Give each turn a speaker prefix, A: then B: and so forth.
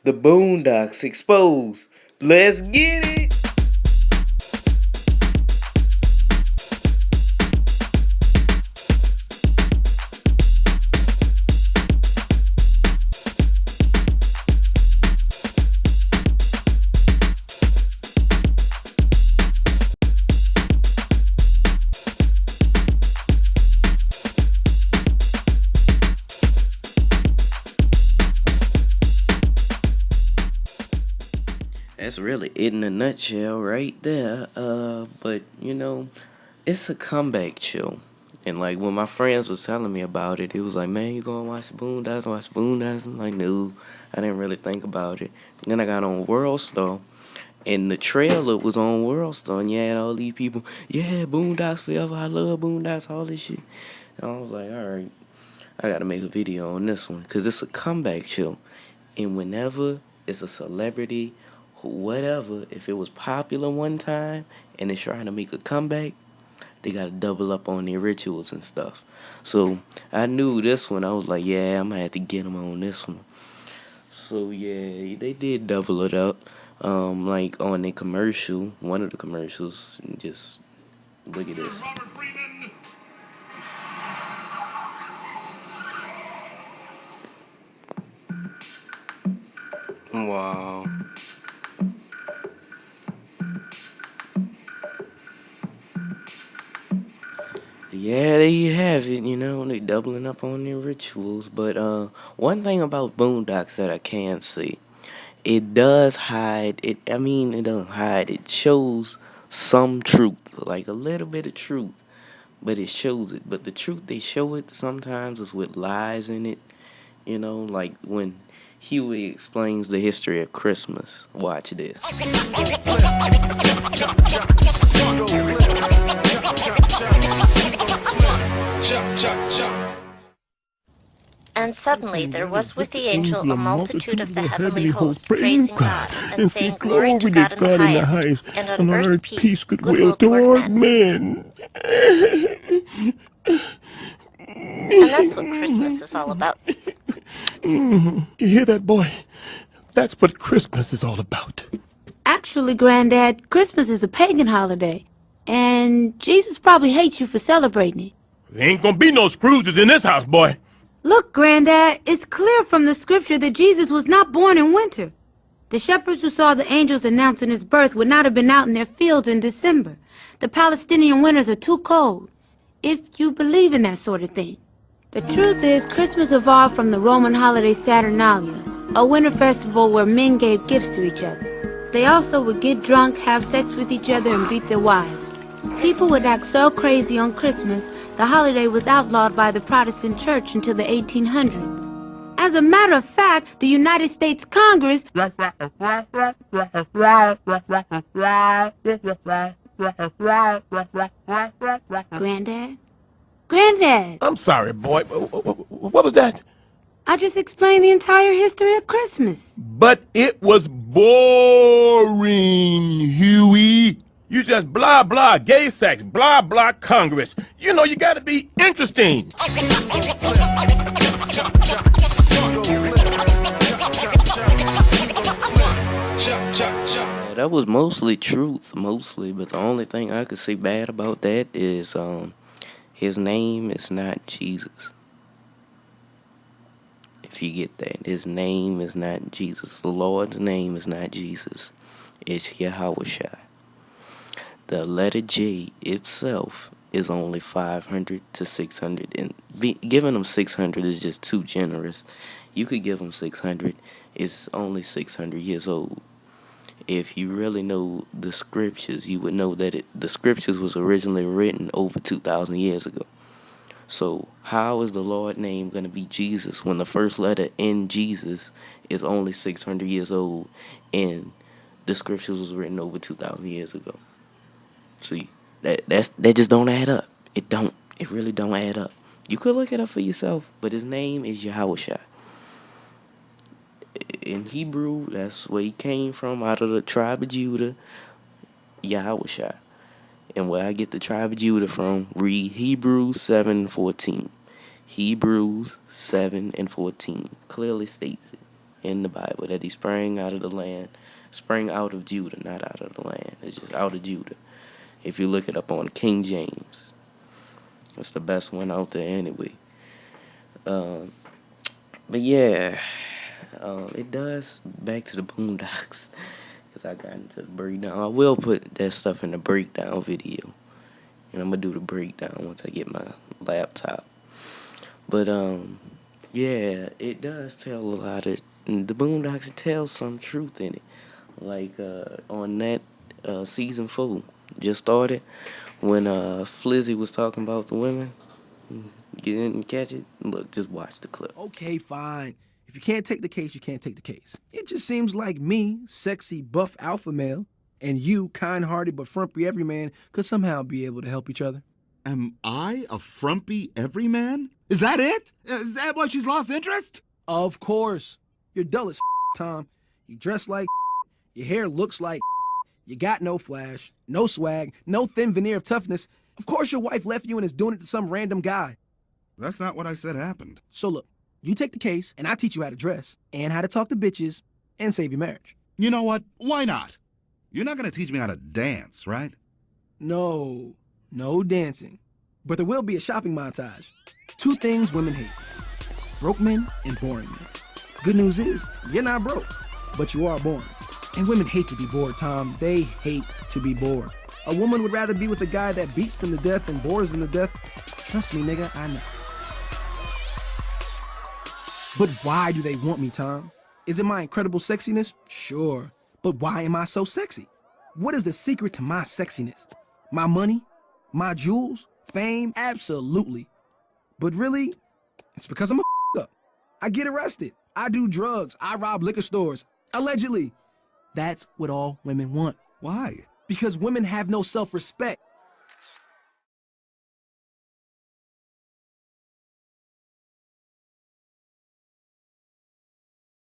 A: The Boondocks exposed. Let's get it. That's really it in a nutshell right there. But it's a comeback show. And like when my friends was telling me about it, it was like, man, you gonna watch the Boondocks? I'm like, no, I didn't really think about it. Then I got on World Star, and the trailer was on World Star, and you had all these people, yeah, Boondocks forever, I love Boondocks, all this shit. And I was like, all right, I gotta make a video on this one, cause it's a comeback show. And whenever it's a celebrity, whatever, if it was popular one time and it's trying to make a comeback, they gotta double up on their rituals and stuff. So I knew this one. I was like, yeah, I'm gonna have to get them on this one. So yeah, they did double it up. Like on the commercial, one of the commercials. And just look at this. Wow. Yeah, there you have it. They doubling up on their rituals. But one thing about Boondocks that I can see, it does hide it. I mean, it doesn't hide. It shows some truth, like a little bit of truth, but it shows it. But the truth they show it sometimes is with lies in it. Like when Huey explains the history of Christmas. Watch this.
B: And suddenly there was with the angel a multitude of the heavenly host, praising God, and saying, Glory to God in the highest, and on earth peace, goodwill toward men. And that's what Christmas is all about.
C: You hear that, boy? That's what Christmas is all about.
D: Actually, Granddad, Christmas is a pagan holiday. And Jesus probably hates you for celebrating it.
C: There ain't gonna be no Scrooges in this house, boy.
D: Look, Granddad, it's clear from the scripture that Jesus was not born in winter. The shepherds who saw the angels announcing his birth would not have been out in their fields in December. The Palestinian winters are too cold, if you believe in that sort of thing. The truth is, Christmas evolved from the Roman holiday Saturnalia, a winter festival where men gave gifts to each other. They also would get drunk, have sex with each other, and beat their wives. People would act so crazy on Christmas, the holiday was outlawed by the Protestant Church until the 1800s. As a matter of fact, the United States Congress... Granddad? Granddad!
C: I'm sorry, boy. What was that?
D: I just explained the entire history of Christmas.
C: But it was boring, Huey. You just blah, blah, gay sex, blah, blah, Congress. You gotta be interesting.
A: Yeah, that was mostly truth, mostly. But the only thing I could say bad about that is his name is not Jesus. If you get that, his name is not Jesus. The Lord's name is not Jesus. It's Yahweh. The letter J itself is only 500 to 600, and giving them 600 is just too generous. You could give them 600. It's only 600 years old. If you really know the scriptures, you would know that the scriptures was originally written over 2,000 years ago. So how is the Lord name going to be Jesus when the first letter in Jesus is only 600 years old and the scriptures was written over 2,000 years ago? See, that just don't add up. It really don't add up. You could look it up for yourself, but his name is Yahweh. In Hebrew, that's where he came from, out of the tribe of Judah, Yahweh. And where I get the tribe of Judah from, read Hebrews 7:14. Hebrews 7:14 clearly states it. in the Bible that he sprang out of the land, sprang out of Judah, not out of the land. It's just out of Judah. If you look it up on King James, it's the best one out there anyway. But yeah, it does back to the Boondocks because I got into the breakdown. I will put that stuff in the breakdown video, and I'm gonna do the breakdown once I get my laptop. But yeah, it does tell a lot of the Boondocks. It tells some truth in it, like on that season 4 just started when Flizzy was talking about the women. You didn't catch it? Look, just watch the clip.
E: Okay, fine. If you can't take the case, you can't take the case. It just seems like me, sexy, buff alpha male, and you, kind-hearted but frumpy everyman, could somehow be able to help each other.
F: Am I a frumpy everyman? Is that it? Is that why she's lost interest?
E: Of course. You're dull as Tom. You dress like your hair looks like you got no flash, no swag, no thin veneer of toughness. Of course your wife left you and is doing it to some random guy.
F: That's not what I said happened.
E: So look, you take the case, and I teach you how to dress, and how to talk to bitches, and save your marriage.
F: You know what? Why not? You're not gonna teach me how to dance, right?
E: No dancing. But there will be a shopping montage. 2 things women hate: broke men and boring men. Good news is, you're not broke, but you are boring. And women hate to be bored, Tom. They hate to be bored. A woman would rather be with a guy that beats them to death and bores them to death. Trust me, nigga, I know. But why do they want me, Tom? Is it my incredible sexiness? Sure. But why am I so sexy? What is the secret to my sexiness? My money? My jewels? Fame? Absolutely. But really, it's because I'm a up. I get arrested. I do drugs. I rob liquor stores. Allegedly. That's what all women want.
F: Why?
E: Because women have no self-respect.